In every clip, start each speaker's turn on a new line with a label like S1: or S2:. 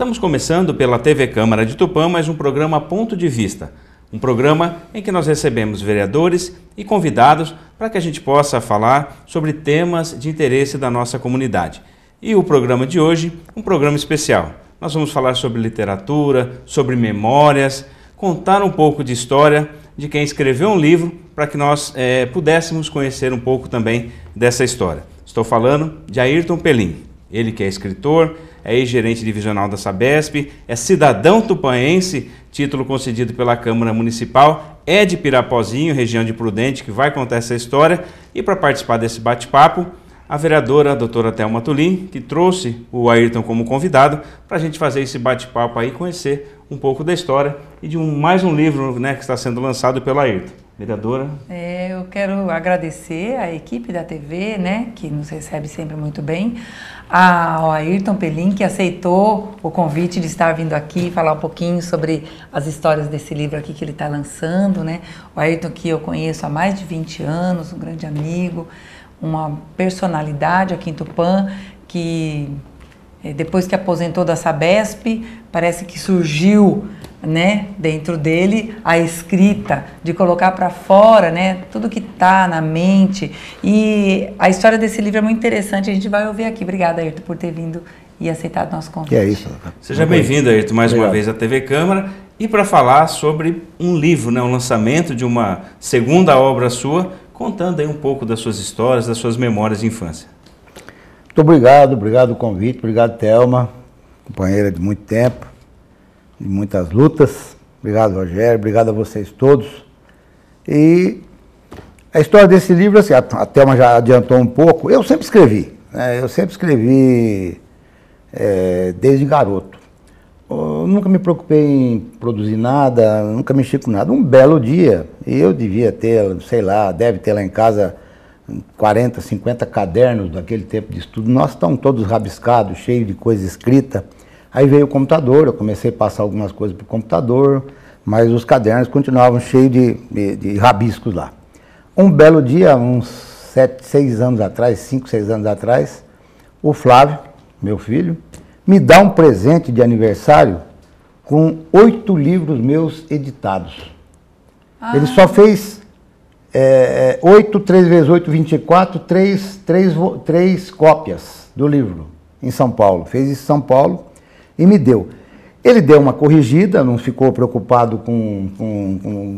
S1: Estamos começando pela TV Câmara de Tupã mais um programa Ponto de Vista. Um programa em que nós recebemos vereadores e convidados para que a gente possa falar sobre temas de interesse da nossa comunidade. E o programa de hoje, um programa especial. Nós vamos falar sobre literatura, sobre memórias, contar um pouco de história de quem escreveu um livro para que nós pudéssemos conhecer um pouco também dessa história. Estou falando de Ayrton Pelim, ele que é escritor, é ex-gerente divisional da Sabesp, é cidadão tupanense, título concedido pela Câmara Municipal, é de Pirapozinho, região de Prudente, que vai contar essa história. E para participar desse bate-papo, a vereadora a doutora Thelma Tulin, que trouxe o Ayrton como convidado, para a gente fazer esse bate-papo aí, conhecer um pouco da história e de mais um livro, né, que está sendo lançado pela Ayrton. Vereadora.
S2: Eu quero agradecer à equipe da TV, né, que nos recebe sempre muito bem, ao Ayrton Pelim, que aceitou o convite de estar vindo aqui falar um pouquinho sobre as histórias desse livro aqui que ele está lançando, né? O Ayrton, que eu conheço há mais de 20 anos, um grande amigo, uma personalidade aqui em Tupã, que depois que aposentou da Sabesp, parece que surgiu, né, dentro dele a escrita, de colocar para fora, né, tudo que está na mente. E a história desse livro é muito interessante, a gente vai ouvir aqui. Obrigada, Ayrton, por ter vindo e aceitado nosso convite.
S3: Que é isso.
S1: Seja bem-vindo, Ayrton, mais uma vez à TV Câmara, e para falar sobre um livro, né, um lançamento de uma segunda obra sua, contando aí um pouco das suas histórias, das suas memórias de infância.
S3: Muito obrigado pelo convite, obrigado, Thelma, companheira de muito tempo, de muitas lutas. Obrigado, Rogério, obrigado a vocês todos. E a história desse livro, assim, a Thelma já adiantou um pouco. Eu sempre escrevi, né? Desde garoto. Eu nunca me preocupei em produzir nada, nunca mexi com nada. Um belo dia, eu devia ter, sei lá, deve ter lá em casa 40, 50 cadernos daquele tempo de estudo. Nós estamos todos rabiscados, cheios de coisa escrita. Aí veio o computador, eu comecei a passar algumas coisas para o computador, mas os cadernos continuavam cheios de rabiscos lá. Um belo dia, uns 6 anos atrás, 5, 6 anos atrás, o Flávio, meu filho, me dá um presente de aniversário com 8 livros meus editados. Ele só fez 8, 3 vezes 8, 24, 3 cópias do livro em São Paulo. Fez isso em São Paulo e me deu. Ele deu uma corrigida, não ficou preocupado com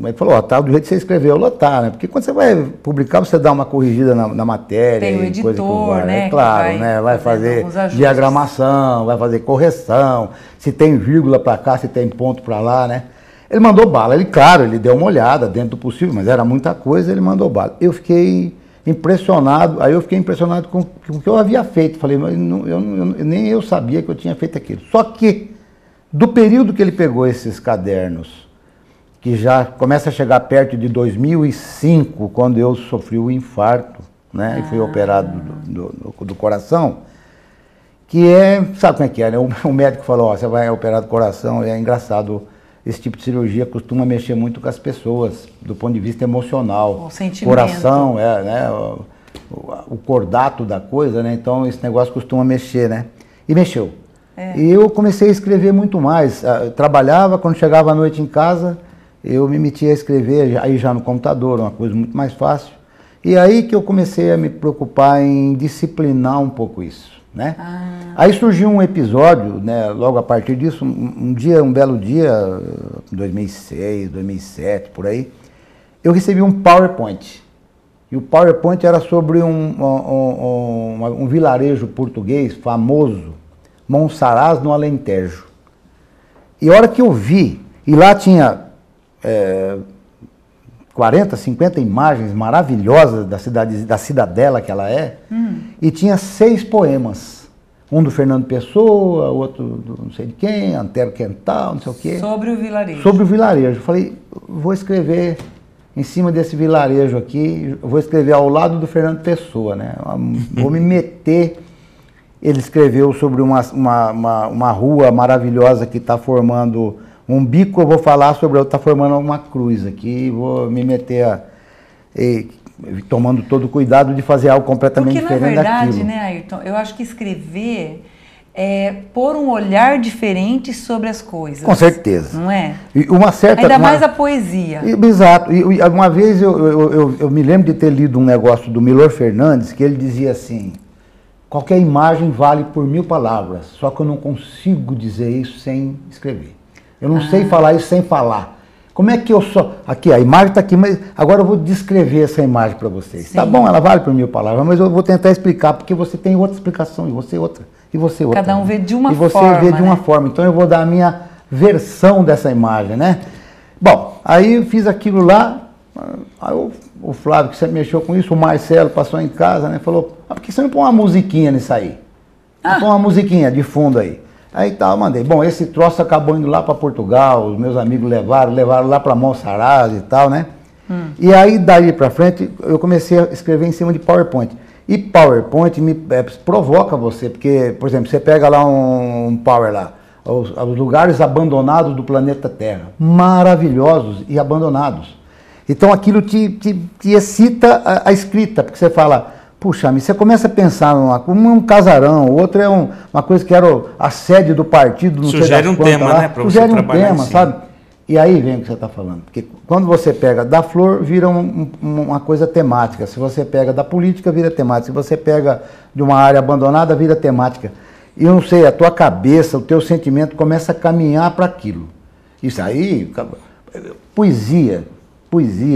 S3: ele falou, tá do jeito que você escreveu, lá tá, né? Porque quando você vai publicar, você dá uma corrigida na matéria.
S2: Tem o editor,
S3: coisa que vai,
S2: né?
S3: Claro, né? Vai fazer diagramação, vai fazer correção, se tem vírgula para cá, se tem ponto para lá, né? Ele mandou bala, ele deu uma olhada dentro do possível, mas era muita coisa, ele mandou bala. Eu fiquei impressionado, com o que eu havia feito. Falei, mas nem eu sabia que eu tinha feito aquilo. Só que, do período que ele pegou esses cadernos, que já começa a chegar perto de 2005, quando eu sofri o infarto, né, e fui operado do coração, sabe como é que é, né? O médico falou, ó, você vai operar do coração, é engraçado. Esse tipo de cirurgia costuma mexer muito com as pessoas, do ponto de vista emocional.
S2: O sentimento.
S3: Coração, né, o cordato da coisa, né? Então esse negócio costuma mexer, né? E mexeu. E eu comecei a escrever muito mais. Eu trabalhava, quando chegava à noite em casa, eu me metia a escrever, aí já no computador, uma coisa muito mais fácil. E aí que eu comecei a me preocupar em disciplinar um pouco isso, né? Aí surgiu um episódio, né, logo a partir disso, um belo dia, 2006, 2007, por aí, eu recebi um PowerPoint. E o PowerPoint era sobre um vilarejo português famoso, Monsaraz, no Alentejo. E a hora que eu vi, e lá tinha 40, 50 imagens maravilhosas da cidadela que ela é, e tinha 6 poemas. Um do Fernando Pessoa, outro do não sei de quem, Antero Quental, não sei o quê.
S2: Sobre o vilarejo.
S3: Sobre o vilarejo. Falei, vou escrever em cima desse vilarejo aqui, vou escrever ao lado do Fernando Pessoa, né? Vou me meter. Ele escreveu sobre uma rua maravilhosa que está formando um bico, eu vou falar sobre ela, está formando uma cruz aqui, vou me meter tomando todo o cuidado de fazer algo completamente diferente daquilo.
S2: Porque, na verdade, né, Ayrton, eu acho que escrever pôr um olhar diferente sobre as coisas.
S3: Com certeza.
S2: Não é?
S3: E uma certa,
S2: ainda mais a poesia.
S3: Exato. E uma vez eu me lembro de ter lido um negócio do Milor Fernandes, que ele dizia assim: qualquer imagem vale por 1000 palavras, só que eu não consigo dizer isso sem escrever. Eu não sei falar isso sem falar. Como é que eu só... Aqui, a imagem está aqui, mas agora eu vou descrever essa imagem para vocês. Sim. Tá bom, ela vale por 1000 palavras, mas eu vou tentar explicar, porque você tem outra explicação, e você outra, e você outra.
S2: Cada um vê de uma forma.
S3: E você vê de uma forma. Então eu vou dar a minha versão dessa imagem, né? Bom, aí eu fiz aquilo lá, aí o Flávio, que sempre mexeu com isso, o Marcelo passou em casa, né? Falou, por que você não põe uma musiquinha nisso aí? Põe uma musiquinha de fundo aí. Aí tá, eu mandei. Bom, esse troço acabou indo lá para Portugal, os meus amigos levaram lá para Monsaraz e tal, né? E aí, daí para frente, eu comecei a escrever em cima de PowerPoint. E PowerPoint provoca você, porque, por exemplo, você pega lá um Power lá, os lugares abandonados do planeta Terra, maravilhosos e abandonados. Então aquilo te excita a escrita, porque você fala... Puxa, você começa a pensar um casarão, o outro é uma coisa que era a sede do partido, não sei das quantas. Sugere um tema, né?
S2: Sugere
S3: um tema, sabe? E aí vem o que você está falando. Porque quando você pega da flor, vira uma coisa temática. Se você pega da política, vira temática. Se você pega de uma área abandonada, vira temática. E eu não sei, a tua cabeça, o teu sentimento começa a caminhar para aquilo. Isso aí, poesia,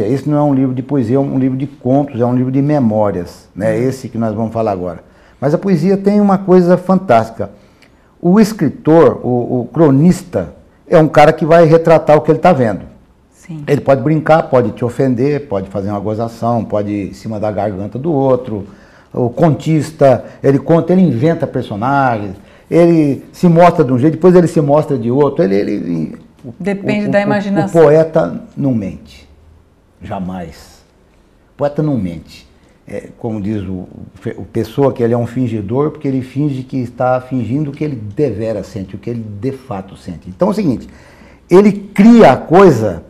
S3: esse não é um livro de poesia, é um livro de contos, é um livro de memórias, né? Esse que nós vamos falar agora. Mas a poesia tem uma coisa fantástica. O escritor, o cronista, é um cara que vai retratar o que ele está vendo.
S2: Sim.
S3: Ele pode brincar, pode te ofender, pode fazer uma gozação, pode ir em cima da garganta do outro. O contista, ele conta, ele inventa personagens, ele se mostra de um jeito, depois ele se mostra de outro.
S2: Depende da imaginação.
S3: O poeta não mente. Jamais. O poeta não mente. Como diz o Pessoa, que ele é um fingidor, porque ele finge que está fingindo o que ele devera sente, o que ele de fato sente. Então é o seguinte, ele cria a coisa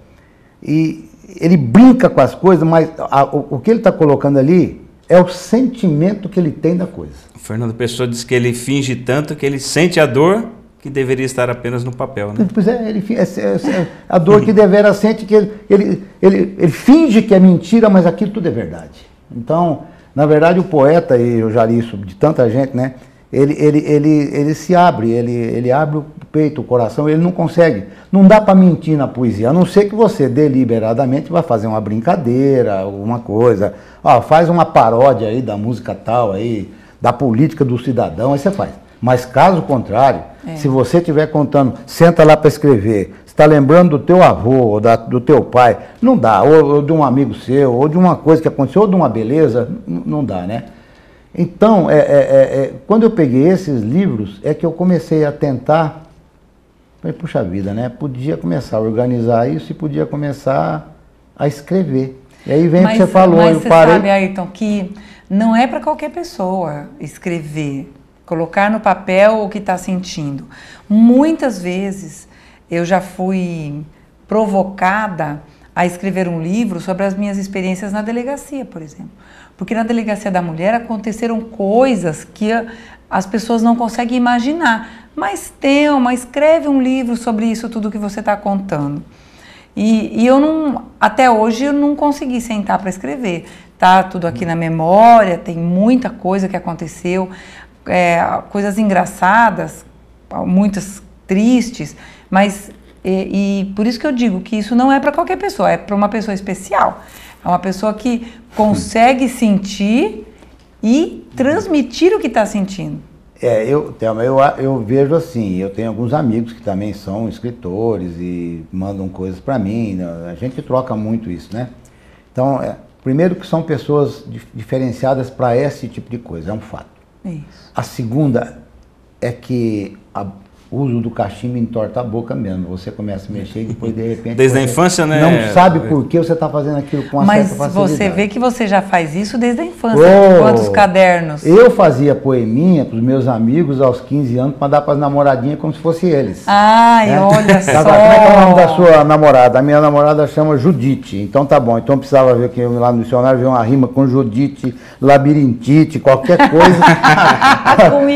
S3: e ele brinca com as coisas, mas o que ele está colocando ali é o sentimento que ele tem da coisa.
S1: O Fernando Pessoa diz que ele finge tanto que ele sente a dor que deveria estar apenas no papel, né?
S3: Pois a dor que devera sente, que ele finge que é mentira, mas aquilo tudo é verdade. Então, na verdade, o poeta, e eu já li isso de tanta gente, né? Ele se abre, ele abre o peito, o coração, ele não consegue. Não dá para mentir na poesia, a não ser que você deliberadamente vá fazer uma brincadeira, alguma coisa. Faz uma paródia aí da música tal, aí, da política do cidadão, aí você faz. Mas caso contrário, se você estiver contando, senta lá para escrever, está lembrando do teu avô, ou do teu pai, não dá, ou de um amigo seu, ou de uma coisa que aconteceu, ou de uma beleza, não dá, né? Então, quando eu peguei esses livros, é que eu comecei a tentar, falei, puxa vida, né? Podia começar a organizar isso e podia começar a escrever. E aí vem o que você falou,
S2: mas você sabe, Ayrton, que não é para qualquer pessoa escrever. Colocar no papel o que está sentindo. Muitas vezes eu já fui provocada a escrever um livro sobre as minhas experiências na delegacia, por exemplo. Porque na Delegacia da Mulher aconteceram coisas que as pessoas não conseguem imaginar. Mas, Thelma, escreve um livro sobre isso tudo que você está contando. E eu não, até hoje eu não consegui sentar para escrever. Tá tudo aqui na memória, tem muita coisa que aconteceu. Coisas engraçadas, muitas tristes, mas e por isso que eu digo que isso não é para qualquer pessoa, é para uma pessoa especial. É uma pessoa que consegue sentir e transmitir o que está sentindo.
S3: Thelma, eu vejo assim, eu tenho alguns amigos que também são escritores e mandam coisas para mim, né? A gente troca muito isso, né? Então, primeiro que são pessoas diferenciadas para esse tipo de coisa, é um fato.
S2: Isso.
S3: A segunda é que O uso do cachimbo entorta a boca mesmo. Você começa a mexer e depois, de repente...
S1: Desde a infância, né?
S3: Não sabe por que você está fazendo aquilo com uma certa facilidade.
S2: Mas você vê que você já faz isso desde a infância.
S3: Oh,
S2: Quantos cadernos?
S3: Eu fazia poeminha para os meus amigos aos 15 anos para dar para as namoradinhas como se fossem eles.
S2: Ai,
S3: né?
S2: olha só.
S3: Como é que é o nome da sua namorada? A minha namorada chama Judite. Então tá bom. Então precisava ver que lá no dicionário ver uma rima com Judite, labirintite, qualquer coisa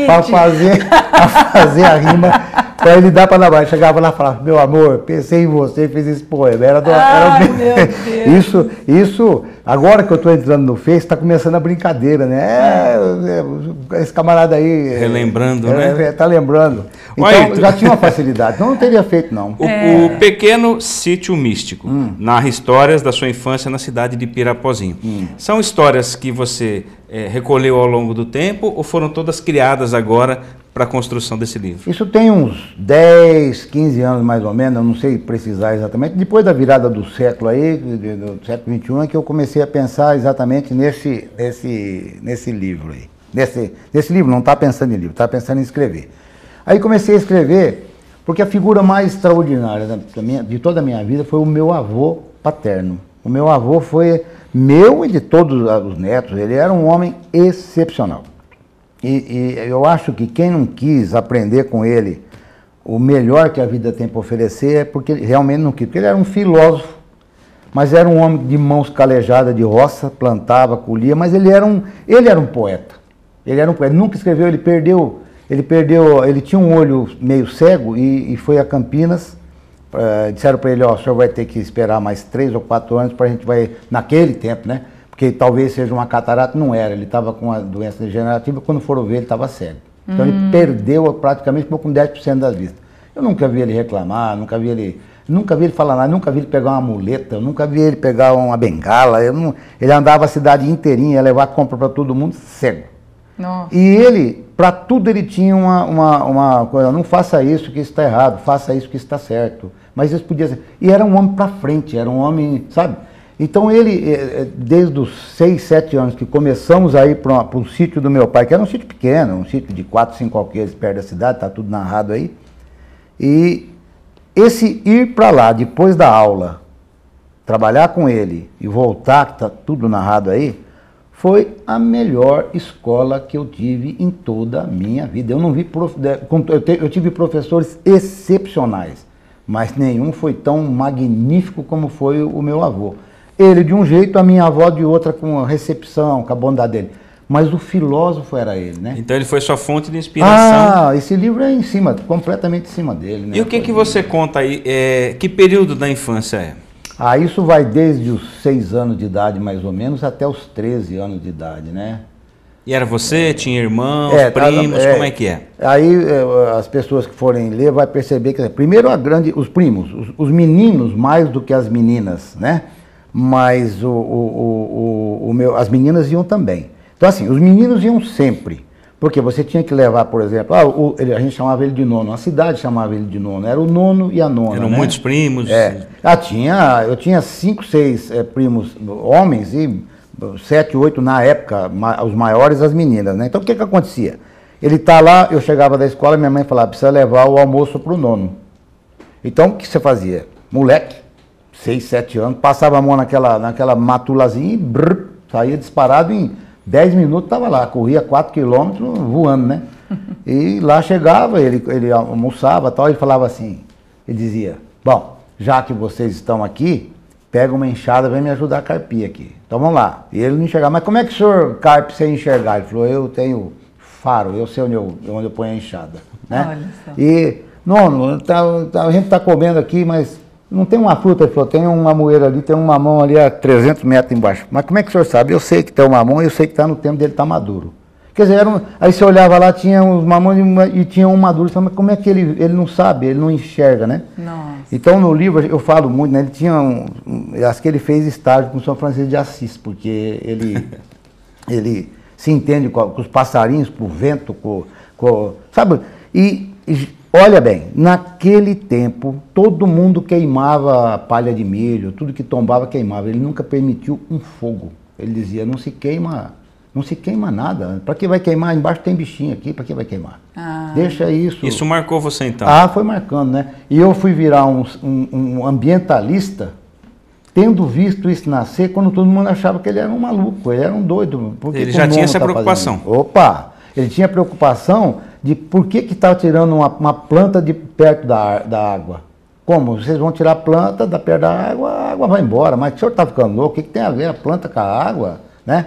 S3: para fazer a rima. Para ele dar para namorar. Chegava lá e falava, meu amor, pensei em você e fiz esse poema.
S2: Meu Deus.
S3: Isso, agora que eu estou entrando no Face, está começando a brincadeira, né? Esse camarada aí...
S1: Relembrando, né?
S3: Está lembrando. Então, já tinha uma facilidade. Então, não teria feito, não.
S1: O Pequeno Sítio Místico narra histórias da sua infância na cidade de Pirapozinho. São histórias que você recolheu ao longo do tempo ou foram todas criadas agora para a construção desse livro?
S3: Isso tem uns 10, 15 anos mais ou menos, eu não sei precisar exatamente. Depois da virada do século aí, do século XXI, é que eu comecei a pensar exatamente nesse livro aí. Nesse livro, não está pensando em livro, está pensando em escrever. Aí comecei a escrever, porque a figura mais extraordinária de toda a minha vida foi o meu avô paterno. O meu avô foi meu e de todos os netos, ele era um homem excepcional. E eu acho que quem não quis aprender com ele o melhor que a vida tem para oferecer é porque ele realmente não quis. Porque ele era um filósofo, mas era um homem de mãos calejadas de roça, plantava, colhia, mas ele era um poeta. Ele nunca escreveu, ele tinha um olho meio cego e foi a Campinas. Disseram para ele, ó, o senhor vai ter que esperar mais 3 ou 4 anos para a gente vai, naquele tempo, né? Porque talvez seja uma catarata, não era, ele estava com uma doença degenerativa, quando foram ver ele estava cego. Então ele perdeu praticamente com 10% das vistas. Eu nunca vi ele reclamar, nunca vi ele falar nada, nunca vi ele pegar uma muleta, eu nunca vi ele pegar uma bengala, ele andava a cidade inteirinha, ia levar compra para todo mundo cego.
S2: Nossa.
S3: E ele, para tudo ele tinha uma coisa, não faça isso que isso está errado, faça isso que isso está certo. Mas isso podia ser. E era um homem para frente, era um homem, sabe? Então ele, desde os 6, 7 anos que começamos a ir para um sítio do meu pai, que era um sítio pequeno, um sítio de 4, 5 alqueires perto da cidade, está tudo narrado aí. E esse ir para lá, depois da aula, trabalhar com ele e voltar, que está tudo narrado aí, foi a melhor escola que eu tive em toda a minha vida. Eu não vi eu tive professores excepcionais, mas nenhum foi tão magnífico como foi o meu avô. Ele de um jeito, a minha avó de outra, com a recepção, com a bondade dele. Mas o filósofo era ele, né?
S1: Então ele foi sua fonte de inspiração.
S3: Ah, esse livro é completamente em cima dele, né?
S1: E o que você conta aí? Que período da infância é?
S3: Isso vai desde os 6 anos de idade, mais ou menos, até os 13 anos de idade, né?
S1: E era você? Tinha irmãos, primos? Como é que é?
S3: Aí as pessoas que forem ler vai perceber que, primeiro, os primos, os meninos mais do que as meninas, né? Mas as meninas iam também. Então, assim, os meninos iam sempre. Porque você tinha que levar, por exemplo, a gente chamava ele de nono, a cidade chamava ele de nono, era o nono e a nona.
S1: Eram, né, muitos primos?
S3: Eu tinha 5, 6 primos homens e 7, 8 na época, os maiores as meninas, né? Então o que acontecia? Ele tá lá, eu chegava da escola, minha mãe falava, precisa levar o almoço pro nono. Então o que você fazia? Moleque, 6, 7 anos, passava a mão naquela matulazinha e saía disparado em 10 minutos, estava lá, corria 4 quilômetros voando, né? E lá chegava, ele almoçava e tal, ele falava assim, ele dizia, bom, já que vocês estão aqui, pega uma enxada, vem me ajudar a carpir aqui. Então vamos lá. E ele não enxergava, mas como é que o senhor carpe sem enxergar? Ele falou, eu tenho faro, eu sei onde eu ponho a enxada, né?
S2: Olha só.
S3: E, nono, a gente está comendo aqui, mas não tem uma fruta? Ele falou, tem uma moeira ali, tem um mamão ali a 300 metros embaixo. Mas como é que o senhor sabe? Eu sei que tem um mamão e eu sei que está no tempo dele estar maduro. Quer dizer, aí você olhava lá, tinha uns mamões e tinha um maduro. Você fala, mas como é que ele não sabe, ele não enxerga, né?
S2: Nossa.
S3: Então no livro eu falo muito, né? Ele tinha acho que ele fez estágio com São Francisco de Assis, porque ele se entende com os passarinhos, com o vento, sabe? E olha bem, naquele tempo todo mundo queimava palha de milho, tudo que tombava queimava. Ele nunca permitiu um fogo. Ele dizia, não se queima Não se queima nada. Para que vai queimar? Embaixo tem bichinho aqui, para que vai queimar? Deixa isso.
S1: Isso marcou você então?
S3: Foi marcando, né? E eu fui virar um ambientalista, tendo visto isso nascer, quando todo mundo achava que ele era um maluco, ele era um doido.
S1: Ele já tinha essa preocupação.
S3: Opa! Ele tinha preocupação de por que estava tirando uma planta de perto da água. Como? Vocês vão tirar a planta da perto da água, a água vai embora. Mas o senhor está ficando louco? O que tem a ver a planta com a água? Né?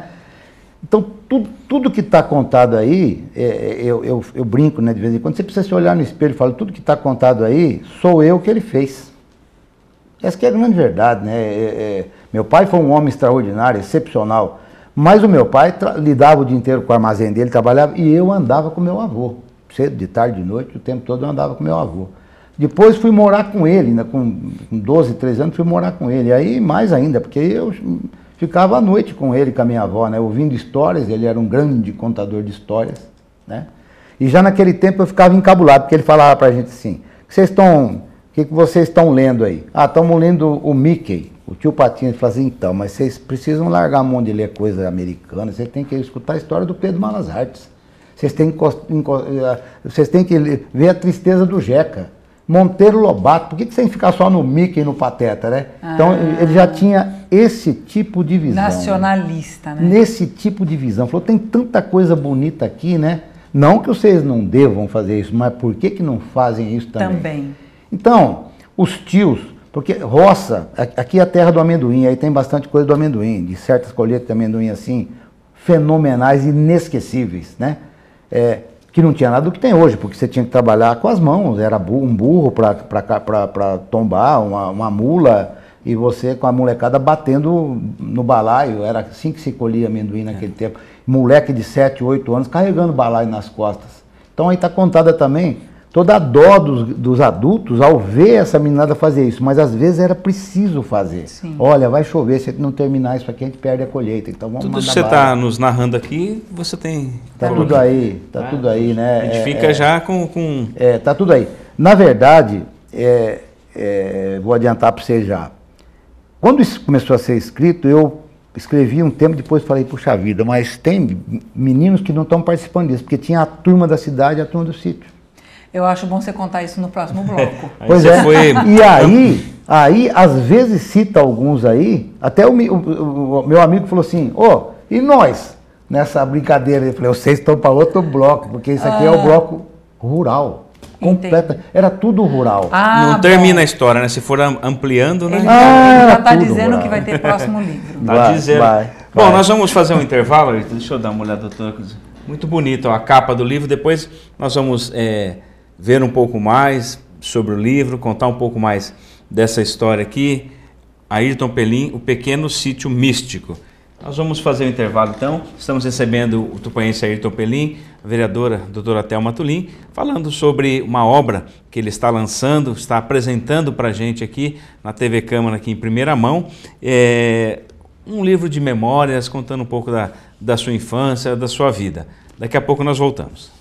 S3: Então, tudo que está contado aí, eu brinco, né, de vez em quando, você precisa se olhar no espelho e falar, tudo que está contado aí, sou eu que ele fez. Essa que é a grande verdade, né? Meu pai foi um homem extraordinário, excepcional, mas o meu pai lidava o dia inteiro com o armazém dele, trabalhava, e eu andava com meu avô. Cedo, de tarde, de noite, o tempo todo eu andava com meu avô. Depois fui morar com ele, né, com 12, 13 anos, fui morar com ele. Aí mais ainda, porque eu ficava à noite com ele, com a minha avó, né, ouvindo histórias, ele era um grande contador de histórias, né? E já naquele tempo eu ficava encabulado, porque ele falava pra gente assim, o que vocês estão lendo aí? Estamos lendo o Mickey. O tio Patinho falava assim, então, mas vocês precisam largar a mão de ler coisa americana, vocês têm que escutar a história do Pedro Malas Artes. Vocês têm que ver a tristeza do Jeca. Monteiro Lobato, por que você tem que ficar só no Mickey e no Pateta, né? Então, ele já tinha esse tipo de visão.
S2: Nacionalista, né?
S3: Nesse tipo de visão. Falou, tem tanta coisa bonita aqui, né? Não que vocês não devam fazer isso, mas por que não fazem isso também?
S2: Também.
S3: Então, os tios, porque roça, aqui é a terra do amendoim, aí tem bastante coisa do amendoim, de certas colheitas de amendoim assim, fenomenais, inesquecíveis, né? Que não tinha nada do que tem hoje, porque você tinha que trabalhar com as mãos, era um burro para tombar, uma mula, e você com a molecada batendo no balaio, era assim que se colhia amendoim naquele tempo. Moleque de 7, 8 anos carregando balaio nas costas. Então aí está contada também toda a dó dos adultos ao ver essa meninada fazer isso, mas às vezes era preciso fazer.
S2: Sim.
S3: Olha, vai chover, se não terminar isso aqui a gente perde a colheita, então vamos
S1: tudo
S3: mandar
S1: isso que você está nos narrando aqui, você tem...
S3: Tá tudo aí, tudo aí, né?
S1: A gente fica já com...
S3: Tá tudo aí. Na verdade, vou adiantar para vocês já. Quando isso começou a ser escrito, eu escrevi um tempo, depois falei, puxa vida, mas tem meninos que não estão participando disso, porque tinha a turma da cidade e a turma do sítio.
S2: Eu acho bom você contar isso no próximo bloco.
S3: Pois é. E aí, às vezes cita alguns aí, até o meu amigo falou assim, e nós? Nessa brincadeira, eu falei, vocês estão para outro bloco, porque isso aqui é o bloco rural. Completa, era tudo rural.
S1: Não termina a história, né? Se for ampliando, né?
S2: Ele já está dizendo
S3: rural.
S2: Que vai ter próximo livro.
S1: Tá dizendo.
S3: Vai.
S1: Bom, nós vamos fazer um intervalo, deixa eu dar uma olhada, doutora. Muito bonito, a capa do livro, depois nós vamos... ver um pouco mais sobre o livro, contar um pouco mais dessa história aqui, Ayrton Pelim, O Pequeno Sítio Místico. Nós vamos fazer o intervalo então, estamos recebendo o tupanhense Ayrton Pelim, a vereadora doutora Thelma Tulim, falando sobre uma obra que ele está lançando, está apresentando para a gente aqui na TV Câmara, aqui em primeira mão, um livro de memórias, contando um pouco da sua infância, da sua vida. Daqui a pouco nós voltamos.